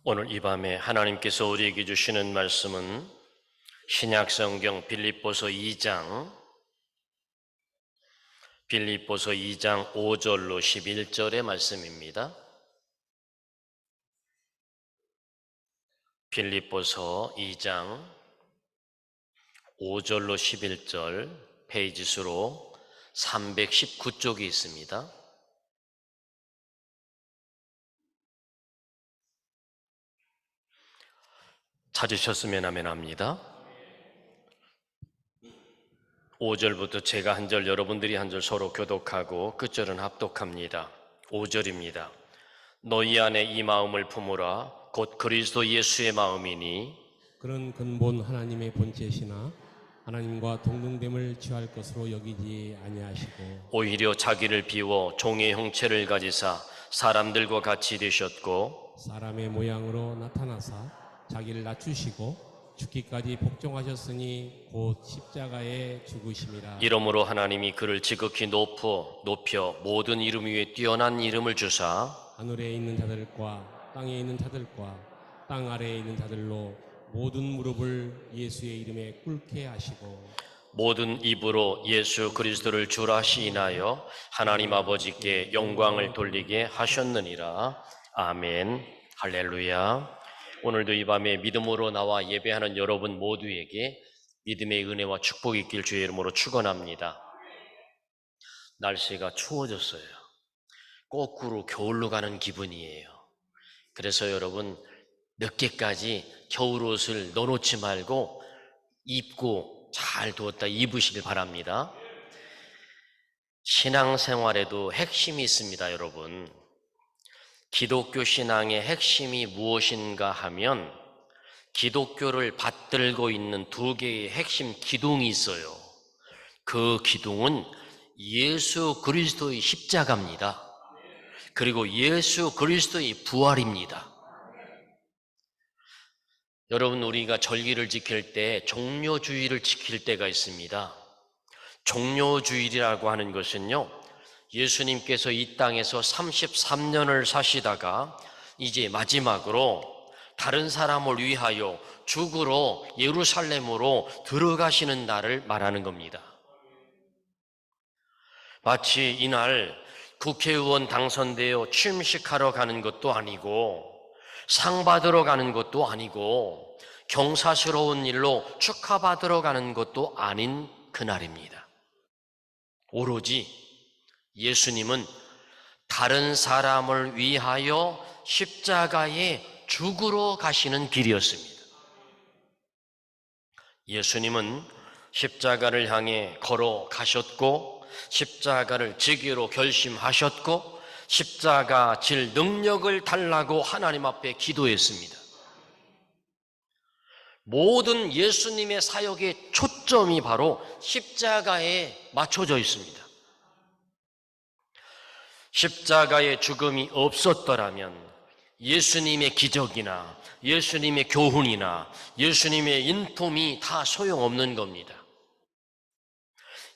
오늘 이 밤에 하나님께서 우리에게 주시는 말씀은 신약성경 빌립보서 2장 5절로 11절의 말씀입니다. 빌립보서 2장 5절로 11절, 페이지 수로 319쪽이 있습니다. 찾으셨으면 아멘합니다. 5절부터 제가 한 절, 여러분들이 한 절 서로 교독하고 끝절은 합독합니다. 5절입니다. 너희 안에 이 마음을 품으라. 곧 그리스도 예수의 마음이니 그런 근본 하나님의 본체시나 하나님과 동등됨을 취할 것으로 여기지 아니하시고 오히려 자기를 비워 종의 형체를 가지사 사람들과 같이 되셨고 사람의 모양으로 나타나사 자기를 낮추시고 죽기까지 복종하셨으니 곧 십자가에 죽으심이라. 이러므로 하나님이 그를 지극히 높여 모든 이름 위에 뛰어난 이름을 주사 하늘에 있는 자들과 땅에 있는 자들과 땅 아래에 있는 자들로 모든 무릎을 예수의 이름에 꿇게 하시고 모든 입으로 예수 그리스도를 주라 시인하여 하나님 아버지께 영광을 돌리게 하셨느니라. 아멘. 할렐루야. 오늘도 이 밤에 믿음으로 나와 예배하는 여러분 모두에게 믿음의 은혜와 축복이 있길 주의 이름으로 축원합니다. 날씨가 추워졌어요. 거꾸로 겨울로 가는 기분이에요. 그래서 여러분 늦게까지 겨울옷을 넣어놓지 말고 입고 잘 두었다 입으시길 바랍니다. 신앙생활에도 핵심이 있습니다, 여러분. 기독교 신앙의 핵심이 무엇인가 하면 기독교를 받들고 있는 두 개의 핵심 기둥이 있어요. 그 기둥은 예수 그리스도의 십자가입니다. 그리고 예수 그리스도의 부활입니다. 여러분, 우리가 절기를 지킬 때 종료주일을 지킬 때가 있습니다. 종료주일이라고 하는 것은요, 예수님께서 이 땅에서 33년을 사시다가 이제 마지막으로 다른 사람을 위하여 죽으러 예루살렘으로 들어가시는 날을 말하는 겁니다. 마치 이날 국회의원 당선되어 취임식하러 가는 것도 아니고 상 받으러 가는 것도 아니고 경사스러운 일로 축하받으러 가는 것도 아닌 그날입니다. 오로지 예수님은 다른 사람을 위하여 십자가에 죽으러 가시는 길이었습니다. 예수님은 십자가를 향해 걸어가셨고 십자가를 지기로 결심하셨고 십자가 질 능력을 달라고 하나님 앞에 기도했습니다. 모든 예수님의 사역의 초점이 바로 십자가에 맞춰져 있습니다. 십자가의 죽음이 없었더라면 예수님의 기적이나 예수님의 교훈이나 예수님의 인품이 다 소용없는 겁니다.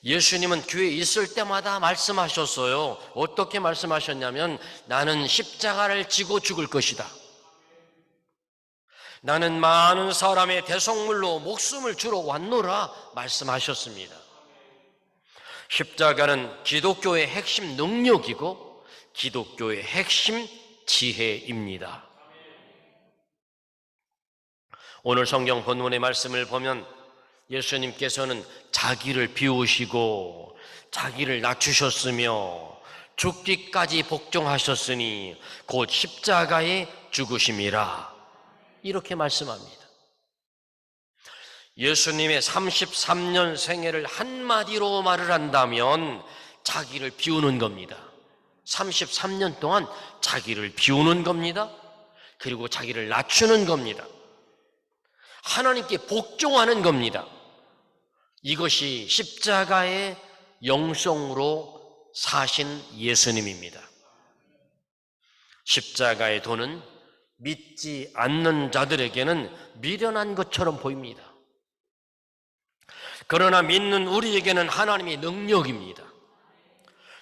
예수님은 교회에 있을 때마다 말씀하셨어요. 어떻게 말씀하셨냐면 나는 십자가를 지고 죽을 것이다. 나는 많은 사람의 대속물로 목숨을 주러 왔노라 말씀하셨습니다. 십자가는 기독교의 핵심 능력이고 기독교의 핵심 지혜입니다. 오늘 성경 본문의 말씀을 보면 예수님께서는 자기를 비우시고 자기를 낮추셨으며 죽기까지 복종하셨으니 곧 십자가에 죽으심이라 이렇게 말씀합니다. 예수님의 33년 생애를 한마디로 말을 한다면 자기를 비우는 겁니다. 33년 동안 자기를 비우는 겁니다. 그리고 자기를 낮추는 겁니다. 하나님께 복종하는 겁니다. 이것이 십자가의 영성으로 사신 예수님입니다. 십자가의 도는 믿지 않는 자들에게는 미련한 것처럼 보입니다. 그러나 믿는 우리에게는 하나님의 능력입니다.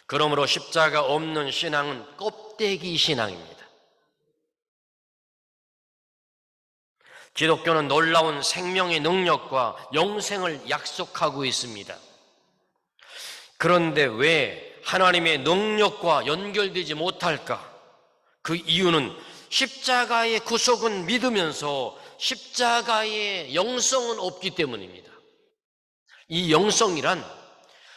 그러므로 십자가 없는 신앙은 껍데기 신앙입니다. 기독교는 놀라운 생명의 능력과 영생을 약속하고 있습니다. 그런데 왜 하나님의 능력과 연결되지 못할까? 그 이유는 십자가의 구속은 믿으면서 십자가의 영성은 없기 때문입니다. 이 영성이란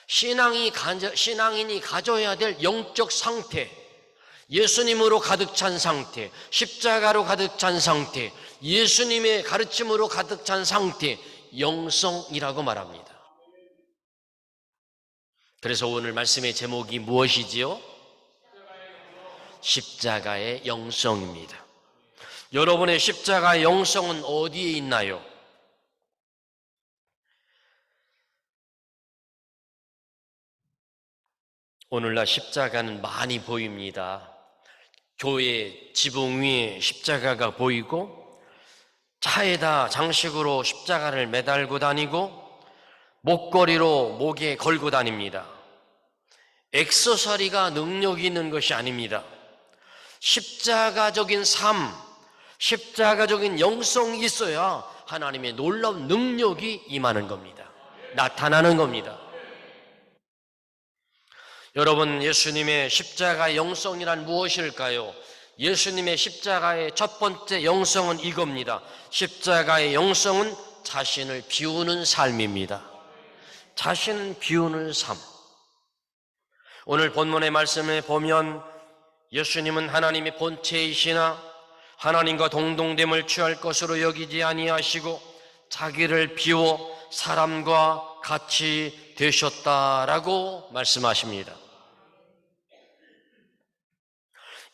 신앙인이 가져야 될 영적 상태, 예수님으로 가득 찬 상태, 십자가로 가득 찬 상태, 예수님의 가르침으로 가득 찬 상태, 영성이라고 말합니다. 그래서 오늘 말씀의 제목이 무엇이지요? 십자가의 영성입니다. 여러분의 십자가의 영성은 어디에 있나요? 오늘날 십자가는 많이 보입니다. 교회 지붕 위에 십자가가 보이고, 차에다 장식으로 십자가를 매달고 다니고, 목걸이로 목에 걸고 다닙니다. 액세서리가 능력이 있는 것이 아닙니다. 십자가적인 삶, 십자가적인 영성이 있어야 하나님의 놀라운 능력이 임하는 겁니다. 나타나는 겁니다. 여러분, 예수님의 십자가의 영성이란 무엇일까요? 예수님의 십자가의 첫 번째 영성은 이겁니다. 십자가의 영성은 자신을 비우는 삶입니다. 자신을 비우는 삶. 오늘 본문의 말씀에 보면 예수님은 하나님의 본체이시나 하나님과 동등됨을 취할 것으로 여기지 아니하시고 자기를 비워 사람과 같이 되셨다라고 말씀하십니다.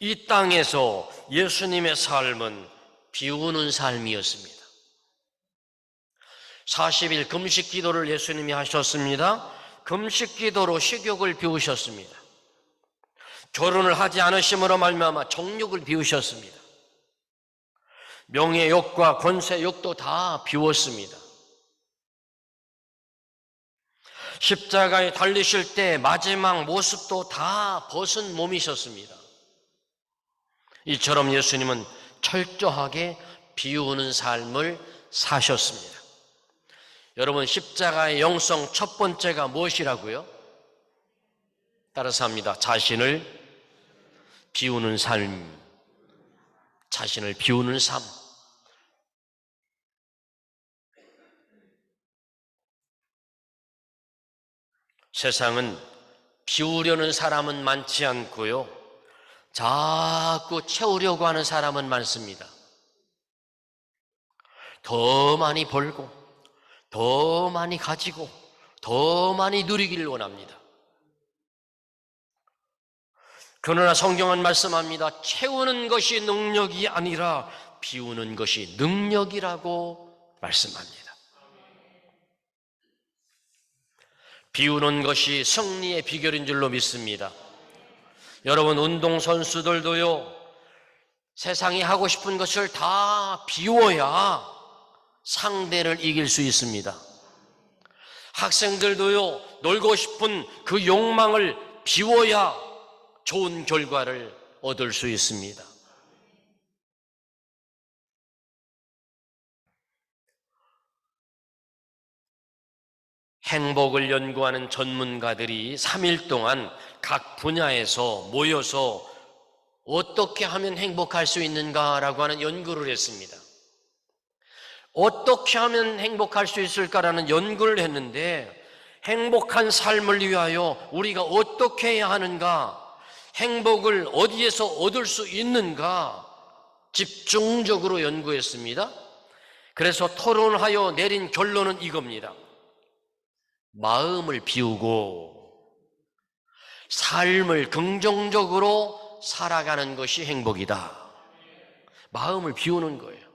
이 땅에서 예수님의 삶은 비우는 삶이었습니다. 40일 금식 기도를 예수님이 하셨습니다. 금식 기도로 식욕을 비우셨습니다. 결혼을 하지 않으심으로 말미암아 정욕을 비우셨습니다. 명예욕과 권세욕도 다 비웠습니다. 십자가에 달리실 때 마지막 모습도 다 벗은 몸이셨습니다. 이처럼 예수님은 철저하게 비우는 삶을 사셨습니다. 여러분, 십자가의 영성 첫 번째가 무엇이라고요? 따라서 합니다. 자신을 비우는 삶. 자신을 비우는 삶. 세상은 비우려는 사람은 많지 않고요, 자꾸 채우려고 하는 사람은 많습니다. 더 많이 벌고, 더 많이 가지고, 더 많이 누리기를 원합니다. 그러나 성경은 말씀합니다. 채우는 것이 능력이 아니라 비우는 것이 능력이라고 말씀합니다. 비우는 것이 승리의 비결인 줄로 믿습니다. 여러분, 운동선수들도요, 세상이 하고 싶은 것을 다 비워야 상대를 이길 수 있습니다. 학생들도요, 놀고 싶은 그 욕망을 비워야 좋은 결과를 얻을 수 있습니다. 행복을 연구하는 전문가들이 3일 동안 각 분야에서 모여서 어떻게 하면 행복할 수 있는가라고 하는 연구를 했습니다. 어떻게 하면 행복할 수 있을까라는 연구를 했는데, 행복한 삶을 위하여 우리가 어떻게 해야 하는가, 행복을 어디에서 얻을 수 있는가 집중적으로 연구했습니다. 그래서 토론하여 내린 결론은 이겁니다. 마음을 비우고 삶을 긍정적으로 살아가는 것이 행복이다. 마음을 비우는 거예요.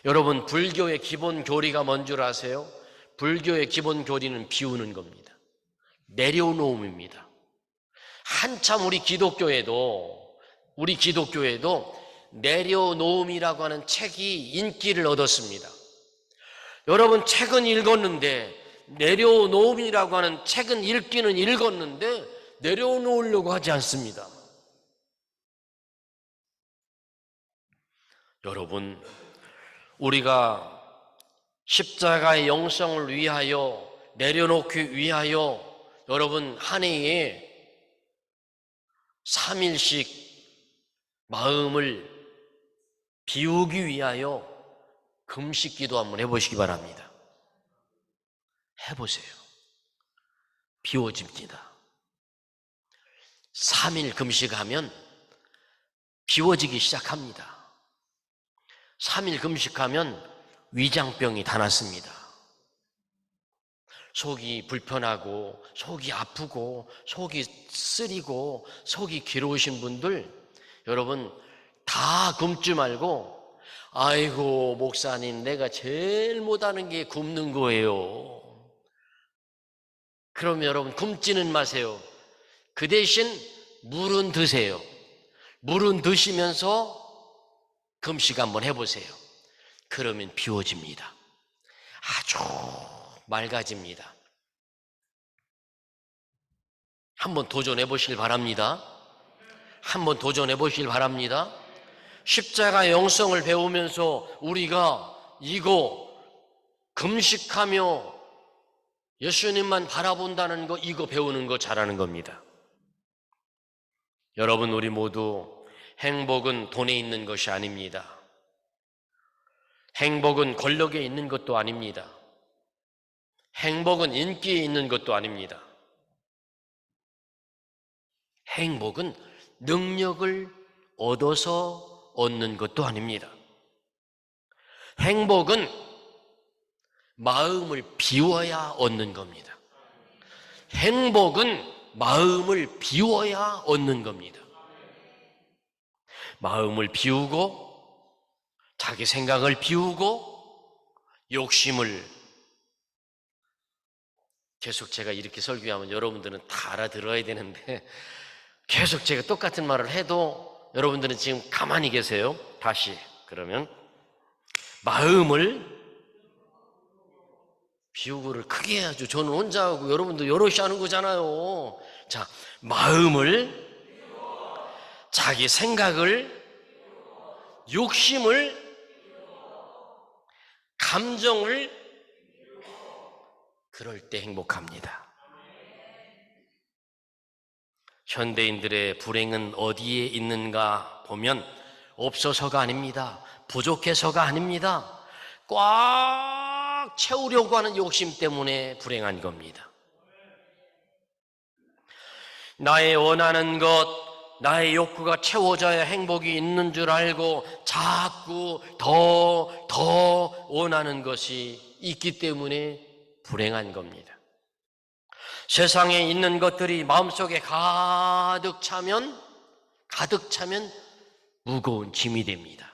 여러분, 불교의 기본 교리가 뭔 줄 아세요? 불교의 기본 교리는 비우는 겁니다. 내려놓음입니다. 한참 우리 기독교에도 내려놓음이라고 하는 책이 인기를 얻었습니다. 여러분, 책은 읽었는데, 내려놓음이라고 하는 책은 읽기는 읽었는데 내려놓으려고 하지 않습니다. 여러분, 우리가 십자가의 영성을 위하여 내려놓기 위하여 여러분 한 해에 3일씩 마음을 비우기 위하여 금식 기도 한번 해보시기 바랍니다. 해보세요. 비워집니다. 3일 금식하면 비워지기 시작합니다. 3일 금식하면 위장병이 다 낫습니다. 속이 불편하고 속이 아프고 속이 쓰리고 속이 괴로우신 분들, 여러분 다 굶지 말고, 아이고 목사님 내가 제일 못하는 게 굶는 거예요. 그럼 여러분 굶지는 마세요. 그 대신 물은 드세요. 물은 드시면서 금식 한번 해보세요. 그러면 비워집니다. 아주 맑아집니다. 한번 도전해 보시길 바랍니다. 한번 도전해 보시길 바랍니다. 십자가 영성을 배우면서 우리가 이거 금식하며 예수님만 바라본다는 거, 이거 배우는 거 잘하는 겁니다. 여러분, 우리 모두 행복은 돈에 있는 것이 아닙니다. 행복은 권력에 있는 것도 아닙니다. 행복은 인기에 있는 것도 아닙니다. 행복은 능력을 얻어서 얻는 것도 아닙니다. 행복은 마음을 비워야 얻는 겁니다. 행복은 마음을 비워야 얻는 겁니다. 마음을 비우고 자기 생각을 비우고 욕심을, 계속 제가 이렇게 설교하면 여러분들은 다 알아들어야 되는데 계속 제가 똑같은 말을 해도 여러분들은 지금 가만히 계세요. 다시 그러면 마음을 비우고를 크게 해야죠. 저는 혼자 하고 여러분도 여럿이 하는 거잖아요. 자, 마음을, 자기 생각을, 욕심을, 감정을, 그럴 때 행복합니다. 현대인들의 불행은 어디에 있는가 보면 없어서가 아닙니다. 부족해서가 아닙니다. 꽉 채우려고 하는 욕심 때문에 불행한 겁니다. 나의 원하는 것, 나의 욕구가 채워져야 행복이 있는 줄 알고 자꾸 더 원하는 것이 있기 때문에 불행한 겁니다. 세상에 있는 것들이 마음속에 가득 차면 무거운 짐이 됩니다.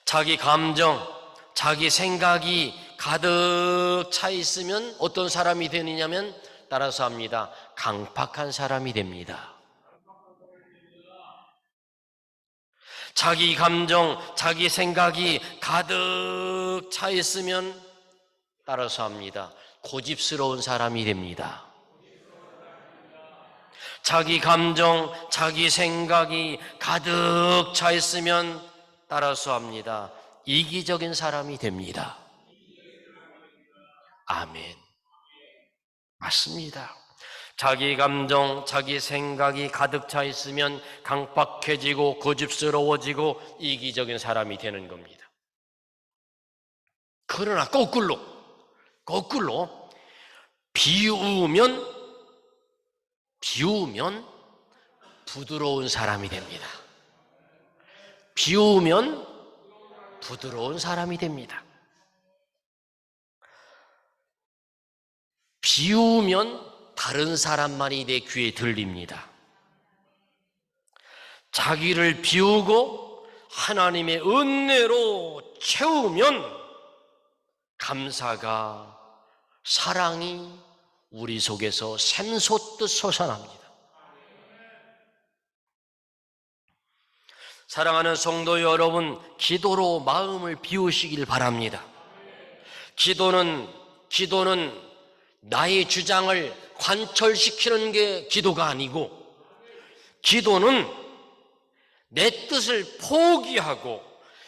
자기 감정, 자기 생각이 가득 차 있으면 어떤 사람이 되느냐면, 따라서 합니다, 강팍한 사람이 됩니다. 자기 감정, 자기 생각이 가득 차 있으면, 따라서 합니다, 고집스러운 사람이 됩니다. 자기 감정, 자기 생각이 가득 차 있으면, 따라서 합니다, 이기적인 사람이 됩니다. 아멘. 맞습니다. 자기 감정, 자기 생각이 가득 차 있으면 강박해지고 고집스러워지고 이기적인 사람이 되는 겁니다. 그러나 거꾸로 비우면 부드러운 사람이 됩니다. 비우면 부드러운 사람이 됩니다. 비우면 다른 사람 말이 내 귀에 들립니다. 자기를 비우고 하나님의 은혜로 채우면 감사가, 사랑이 우리 속에서 샘솟듯 솟아납니다. 사랑하는 성도 여러분, 기도로 마음을 비우시길 바랍니다. 기도는 나의 주장을 관철시키는 게 기도가 아니고, 기도는 내 뜻을 포기하고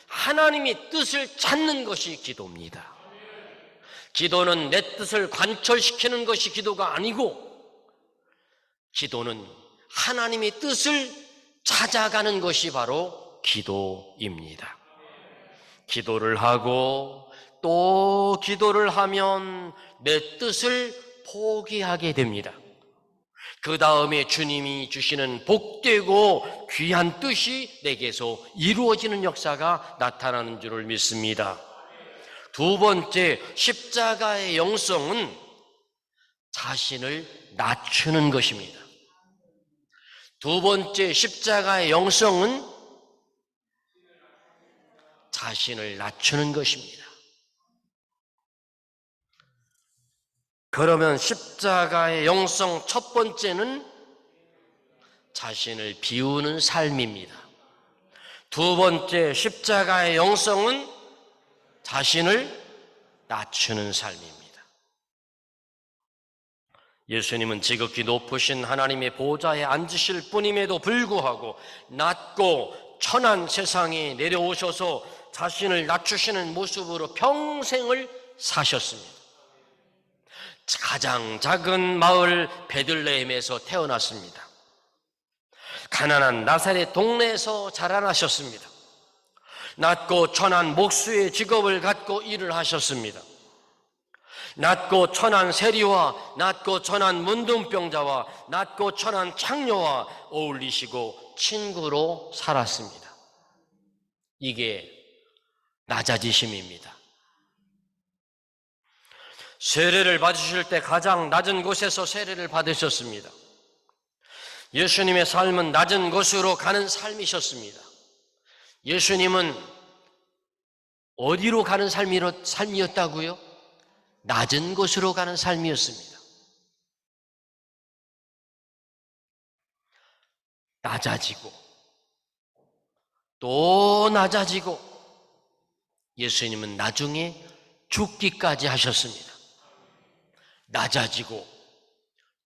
하나님의 뜻을 찾는 것이 기도입니다. 기도는 내 뜻을 관철시키는 것이 기도가 아니고, 기도는 하나님의 뜻을 찾아가는 것이 바로 기도입니다. 기도를 하고 또 기도를 하면 내 뜻을 포기하게 됩니다. 그 다음에 주님이 주시는 복되고 귀한 뜻이 내게서 이루어지는 역사가 나타나는 줄을 믿습니다. 두 번째, 십자가의 영성은 자신을 낮추는 것입니다. 두 번째, 십자가의 영성은 자신을 낮추는 것입니다. 그러면 십자가의 영성 첫 번째는 자신을 비우는 삶입니다. 두 번째, 십자가의 영성은 자신을 낮추는 삶입니다. 예수님은 지극히 높으신 하나님의 보좌에 앉으실 분임에도 불구하고 낮고 천한 세상에 내려오셔서 자신을 낮추시는 모습으로 평생을 사셨습니다. 가장 작은 마을 베들레헴에서 태어났습니다. 가난한 나사렛 동네에서 자라나셨습니다. 낮고 천한 목수의 직업을 갖고 일을 하셨습니다. 낮고 천한 세리와 낮고 천한 문둥병자와 낮고 천한 창녀와 어울리시고 친구로 살았습니다. 이게 낮아지심입니다. 세례를 받으실 때 가장 낮은 곳에서 세례를 받으셨습니다. 예수님의 삶은 낮은 곳으로 가는 삶이셨습니다. 예수님은 어디로 가는 삶이었다고요? 낮은 곳으로 가는 삶이었습니다. 낮아지고 또 낮아지고 예수님은 나중에 죽기까지 하셨습니다. 낮아지고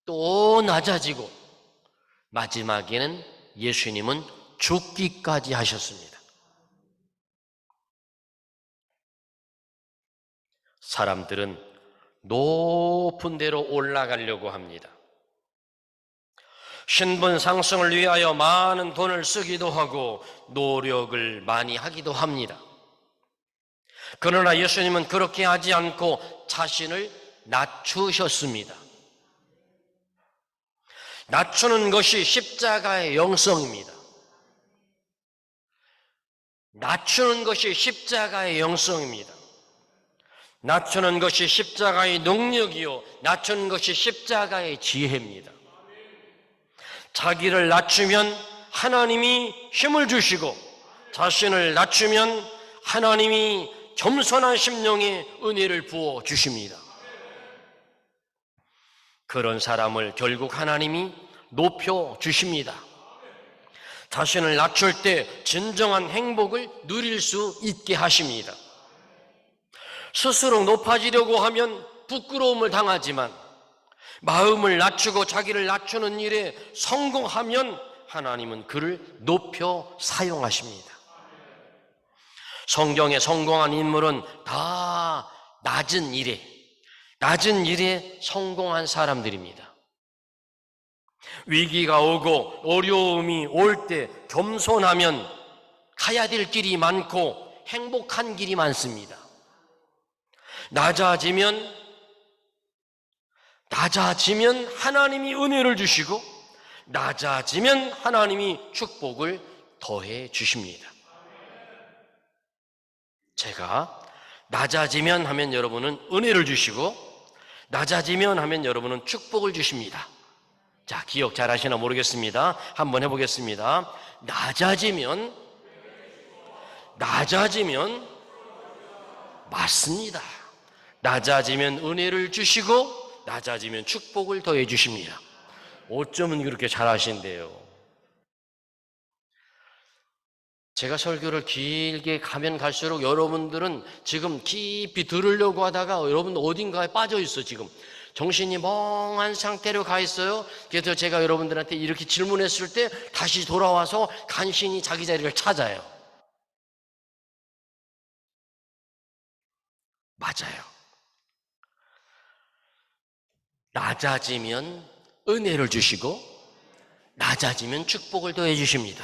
또 낮아지고 마지막에는 예수님은 죽기까지 하셨습니다. 사람들은 높은 데로 올라가려고 합니다. 신분 상승을 위하여 많은 돈을 쓰기도 하고 노력을 많이 하기도 합니다. 그러나 예수님은 그렇게 하지 않고 자신을 낮추셨습니다. 낮추는 것이 십자가의 영성입니다. 낮추는 것이 십자가의 영성입니다. 낮추는 것이 십자가의 능력이요, 낮추는 것이 십자가의 지혜입니다. 자기를 낮추면 하나님이 힘을 주시고, 자신을 낮추면 하나님이 겸손한 심령에 은혜를 부어 주십니다. 그런 사람을 결국 하나님이 높여 주십니다. 자신을 낮출 때 진정한 행복을 누릴 수 있게 하십니다. 스스로 높아지려고 하면 부끄러움을 당하지만 마음을 낮추고 자기를 낮추는 일에 성공하면 하나님은 그를 높여 사용하십니다. 성경에 성공한 인물은 다 낮은 일에 성공한 사람들입니다. 위기가 오고 어려움이 올 때 겸손하면 가야 될 길이 많고 행복한 길이 많습니다. 낮아지면 하나님이 은혜를 주시고, 낮아지면 하나님이 축복을 더해 주십니다. 제가 낮아지면 하면 여러분은 은혜를 주시고, 낮아지면 하면 여러분은 축복을 주십니다. 자, 기억 잘 하시나 모르겠습니다. 한번 해보겠습니다. 낮아지면 맞습니다. 낮아지면 은혜를 주시고 낮아지면 축복을 더해 주십니다. 어쩌면 그렇게 잘하신대요. 제가 설교를 길게 가면 갈수록 여러분들은 지금 깊이 들으려고 하다가 여러분 어딘가에 빠져 있어. 지금 정신이 멍한 상태로 가 있어요. 그래서 제가 여러분들한테 이렇게 질문했을 때 다시 돌아와서 간신히 자기 자리를 찾아요. 맞아요. 낮아지면 은혜를 주시고 낮아지면 축복을 더해 주십니다.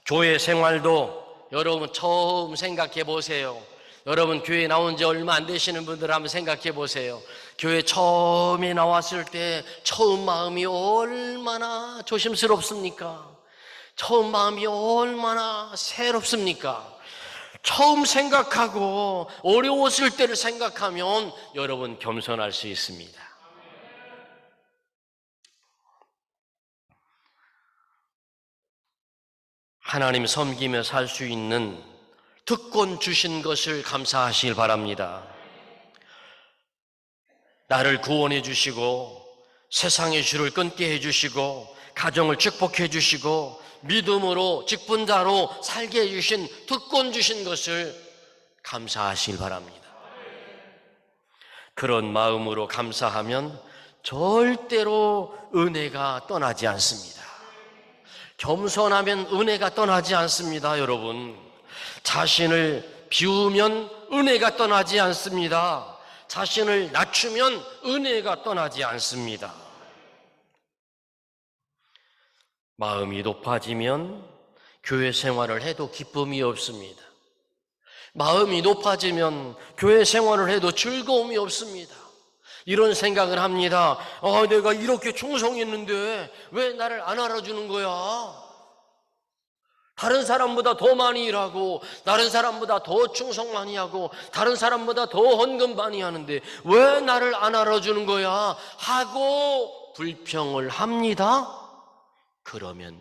교회 생활도 여러분 처음 생각해 보세요. 여러분 교회 나온 지 얼마 안 되시는 분들 한번 생각해 보세요. 교회 처음에 나왔을 때 처음 마음이 얼마나 조심스럽습니까? 처음 마음이 얼마나 새롭습니까? 처음 생각하고 어려웠을 때를 생각하면 여러분 겸손할 수 있습니다. 하나님 섬기며 살 수 있는 특권 주신 것을 감사하시길 바랍니다. 나를 구원해 주시고 세상의 주를 끊게 해 주시고 가정을 축복해 주시고 믿음으로 직분자로 살게 해 주신 특권 주신 것을 감사하시길 바랍니다. 그런 마음으로 감사하면 절대로 은혜가 떠나지 않습니다. 겸손하면 은혜가 떠나지 않습니다, 여러분. 자신을 비우면 은혜가 떠나지 않습니다. 자신을 낮추면 은혜가 떠나지 않습니다. 마음이 높아지면 교회 생활을 해도 기쁨이 없습니다. 마음이 높아지면 교회 생활을 해도 즐거움이 없습니다. 이런 생각을 합니다. 내가 이렇게 충성했는데 왜 나를 안 알아주는 거야? 다른 사람보다 더 많이 일하고 다른 사람보다 더 충성 많이 하고 다른 사람보다 더 헌금 많이 하는데 왜 나를 안 알아주는 거야? 하고 불평을 합니다. 그러면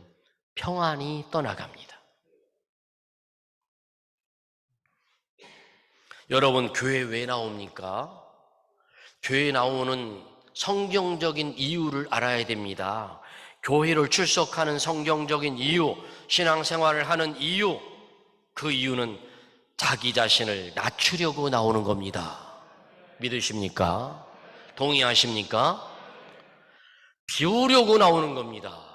평안이 떠나갑니다. 여러분 교회 왜 나옵니까? 교회에 나오는 성경적인 이유를 알아야 됩니다. 교회를 출석하는 성경적인 이유, 신앙생활을 하는 이유, 그 이유는 자기 자신을 낮추려고 나오는 겁니다. 믿으십니까? 동의하십니까? 비우려고 나오는 겁니다.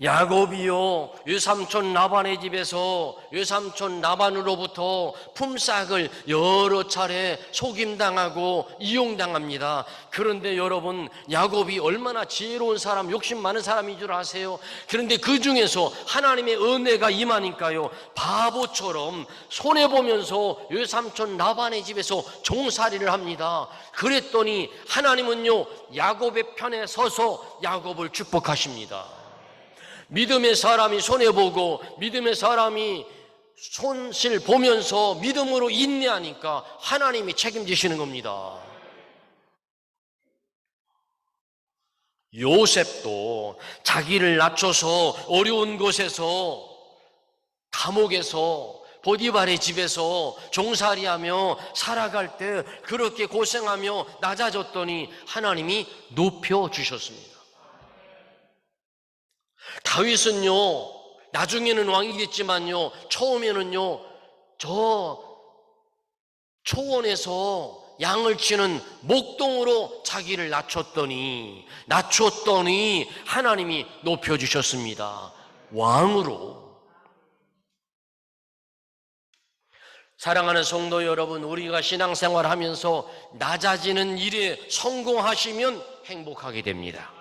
야곱이요, 외삼촌 라반의 집에서 외삼촌 라반으로부터 품삯을 여러 차례 속임당하고 이용당합니다. 그런데 여러분, 야곱이 얼마나 지혜로운 사람, 욕심 많은 사람인 줄 아세요? 그런데 그 중에서 하나님의 은혜가 임하니까요, 바보처럼 손해보면서 외삼촌 라반의 집에서 종살이를 합니다. 그랬더니 하나님은요, 야곱의 편에 서서 야곱을 축복하십니다. 믿음의 사람이 손해보고 믿음의 사람이 손실 보면서 믿음으로 인내하니까 하나님이 책임지시는 겁니다. 요셉도 자기를 낮춰서 어려운 곳에서 감옥에서 보디발의 집에서 종살이하며 살아갈 때 그렇게 고생하며 낮아졌더니 하나님이 높여주셨습니다. 다윗은요, 나중에는 왕이겠지만요, 처음에는요, 저 초원에서 양을 치는 목동으로 자기를 낮췄더니 하나님이 높여주셨습니다. 왕으로. 사랑하는 성도 여러분, 우리가 신앙생활 하면서 낮아지는 일에 성공하시면 행복하게 됩니다.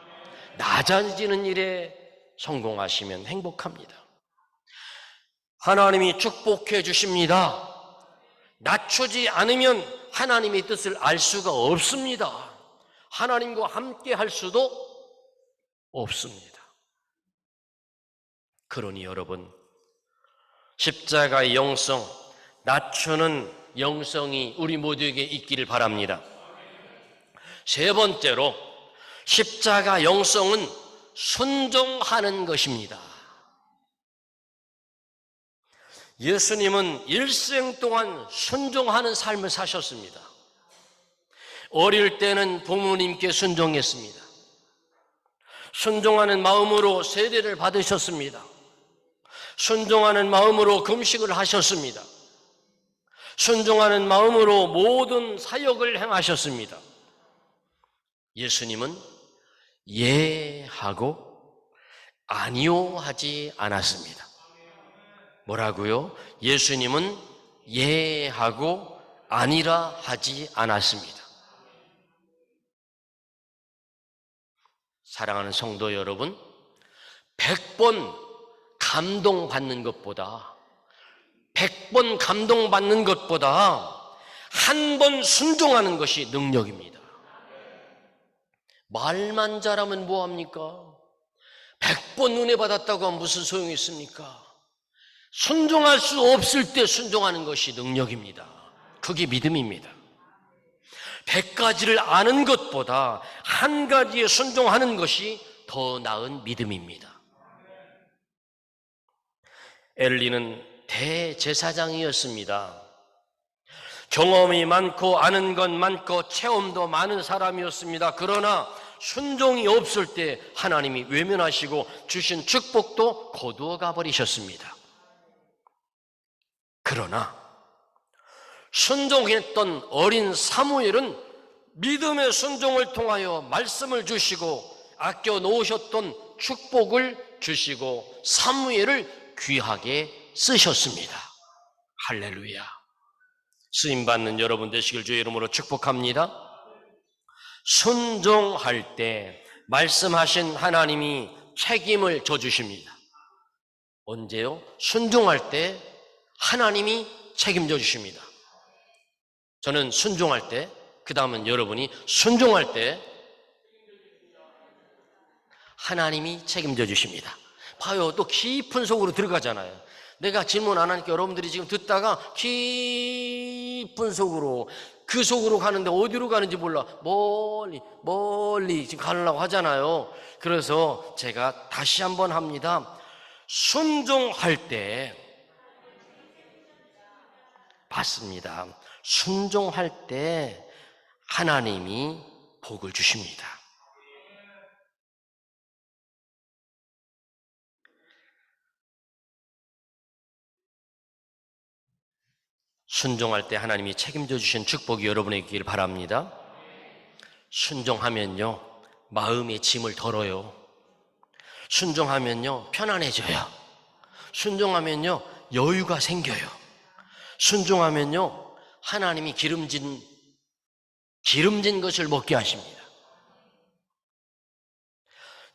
낮아지는 일에 성공하시면 행복합니다. 하나님이 축복해 주십니다. 낮추지 않으면 하나님의 뜻을 알 수가 없습니다. 하나님과 함께 할 수도 없습니다. 그러니 여러분, 십자가의 영성, 낮추는 영성이 우리 모두에게 있기를 바랍니다. 세 번째로, 십자가 영성은 순종하는 것입니다. 예수님은 일생 동안 순종하는 삶을 사셨습니다. 어릴 때는 부모님께 순종했습니다. 순종하는 마음으로 세례를 받으셨습니다. 순종하는 마음으로 금식을 하셨습니다. 순종하는 마음으로 모든 사역을 행하셨습니다. 예수님은 예하고 아니요 하지 않았습니다. 뭐라고요? 예수님은 예하고 아니라 하지 않았습니다. 사랑하는 성도 여러분, 100번 감동받는 것보다 100번 감동받는 것보다 한 번 순종하는 것이 능력입니다. 말만 잘하면 뭐합니까? 100번 은혜 받았다고 하면 무슨 소용이 있습니까? 순종할 수 없을 때 순종하는 것이 능력입니다. 그게 믿음입니다. 100가지를 아는 것보다 한 가지에 순종하는 것이 더 나은 믿음입니다. 엘리는 대제사장이었습니다. 경험이 많고 아는 건 많고 체험도 많은 사람이었습니다. 그러나 순종이 없을 때 하나님이 외면하시고 주신 축복도 거두어 가버리셨습니다. 그러나 순종했던 어린 사무엘은 믿음의 순종을 통하여 말씀을 주시고 아껴 놓으셨던 축복을 주시고 사무엘을 귀하게 쓰셨습니다. 할렐루야. 쓰임받는 여러분 되시길 주의 이름으로 축복합니다. 순종할 때 말씀하신 하나님이 책임을 져주십니다. 언제요? 순종할 때 하나님이 책임져 주십니다. 저는 순종할 때, 그 다음은 여러분이 순종할 때 하나님이 책임져 주십니다. 봐요, 또 깊은 속으로 들어가잖아요. 내가 질문 안 하니까 여러분들이 지금 듣다가 깊은 속으로, 그 속으로 가는데 어디로 가는지 몰라. 멀리 지금 가려고 하잖아요. 그래서 제가 다시 한번 합니다. 순종할 때, 맞습니다. 순종할 때 하나님이 복을 주십니다. 순종할 때 하나님이 책임져 주신 축복이 여러분에게 있기를 바랍니다. 순종하면요, 마음의 짐을 덜어요. 순종하면요, 편안해져요. 순종하면요, 여유가 생겨요. 순종하면요, 하나님이 기름진 것을 먹게 하십니다.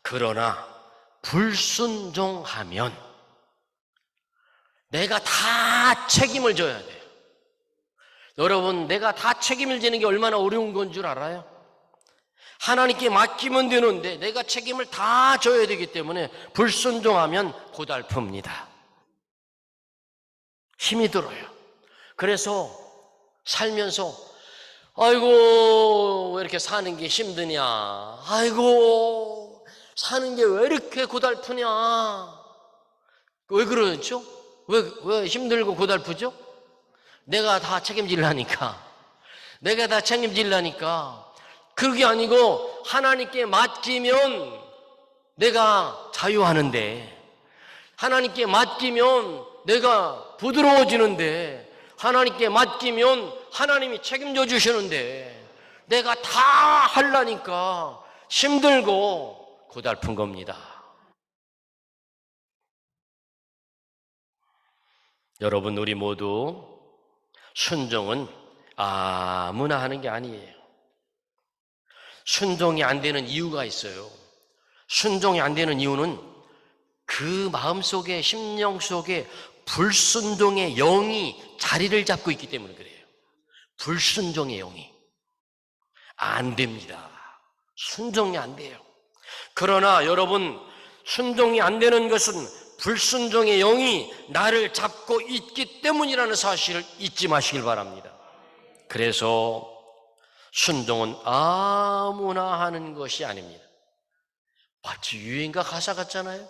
그러나 불순종하면 내가 다 책임을 져야 돼요. 여러분, 내가 다 책임을 지는 게 얼마나 어려운 건 줄 알아요? 하나님께 맡기면 되는데 내가 책임을 다 져야 되기 때문에 불순종하면 고달픕니다. 힘이 들어요. 그래서 살면서 아이고 왜 이렇게 사는 게 힘드냐, 아이고 사는 게 왜 이렇게 고달프냐, 왜 그러죠? 왜 힘들고 고달프죠? 내가 다 책임지려니까. 그게 아니고 하나님께 맡기면 내가 자유하는데, 하나님께 맡기면 내가 부드러워지는데, 하나님께 맡기면 하나님이 책임져 주시는데 내가 다 하려니까 힘들고 고달픈 겁니다. 여러분, 우리 모두 순종은 아무나 하는 게 아니에요. 순종이 안 되는 이유가 있어요. 순종이 안 되는 이유는 그 마음속에, 심령 속에 불순종의 영이 자리를 잡고 있기 때문에 그래요. 불순종의 영이 안 됩니다. 순종이 안 돼요. 그러나 여러분, 순종이 안 되는 것은 불순종의 영이 나를 잡고 있기 때문이라는 사실을 잊지 마시길 바랍니다. 그래서 순종은 아무나 하는 것이 아닙니다. 마치 유행가 가사 같잖아요.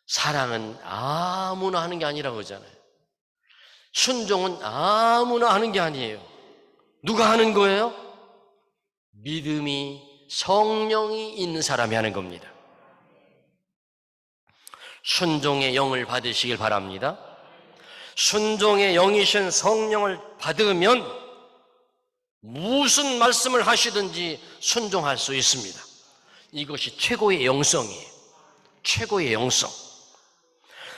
사랑은 아무나 하는 게 아니라고 그러잖아요. 순종은 아무나 하는 게 아니에요. 누가 하는 거예요? 믿음이, 성령이 있는 사람이 하는 겁니다. 순종의 영을 받으시길 바랍니다. 순종의 영이신 성령을 받으면 무슨 말씀을 하시든지 순종할 수 있습니다. 이것이 최고의 영성이에요. 최고의 영성.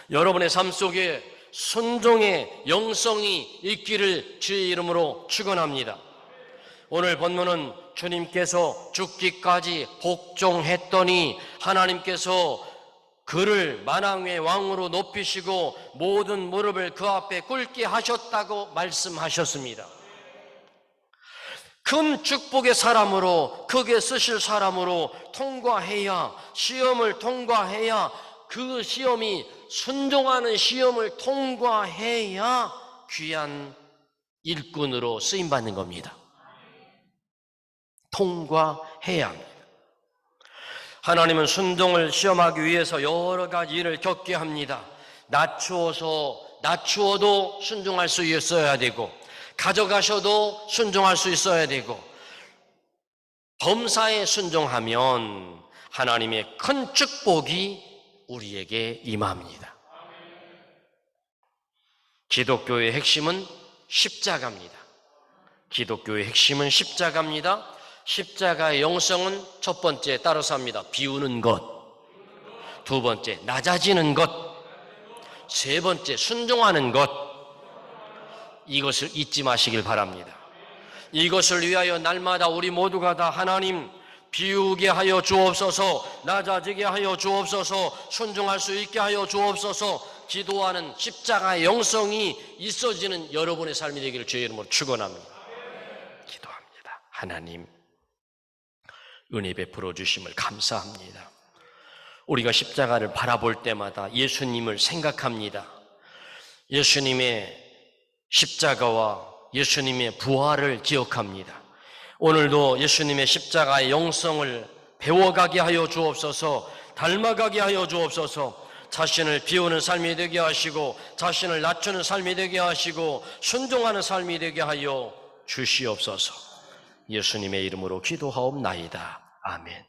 여러분의 삶 속에 순종의 영성이 있기를 주의 이름으로 축원합니다. 오늘 본문은 주님께서 죽기까지 복종했더니 하나님께서 그를 만왕의 왕으로 높이시고 모든 무릎을 그 앞에 꿇게 하셨다고 말씀하셨습니다. 큰 축복의 사람으로, 크게 쓰실 사람으로 통과해야, 시험을 통과해야, 그 시험이 순종하는 시험을 통과해야 귀한 일꾼으로 쓰임받는 겁니다. 통과해야 합니다. 하나님은 순종을 시험하기 위해서 여러 가지 일을 겪게 합니다. 낮추어도 순종할 수 있어야 되고, 가져가셔도 순종할 수 있어야 되고, 범사에 순종하면 하나님의 큰 축복이 우리에게 임합니다. 기독교의 핵심은 십자가입니다. 기독교의 핵심은 십자가입니다. 십자가의 영성은 첫 번째 따라서 합니다. 비우는 것. 두 번째 낮아지는 것. 세 번째 순종하는 것. 이것을 잊지 마시길 바랍니다. 이것을 위하여 날마다 우리 모두가 다 하나님 비우게 하여 주옵소서, 낮아지게 하여 주옵소서, 순종할 수 있게 하여 주옵소서 기도하는 십자가의 영성이 있어지는 여러분의 삶이 되기를 주의 이름으로 축원합니다. 기도합니다. 하나님, 은혜 베풀어 주심을 감사합니다. 우리가 십자가를 바라볼 때마다 예수님을 생각합니다. 예수님의 십자가와 예수님의 부활을 기억합니다. 오늘도 예수님의 십자가의 영성을 배워가게 하여 주옵소서, 닮아가게 하여 주옵소서, 자신을 비우는 삶이 되게 하시고 자신을 낮추는 삶이 되게 하시고 순종하는 삶이 되게 하여 주시옵소서. 예수님의 이름으로 기도하옵나이다. 아멘.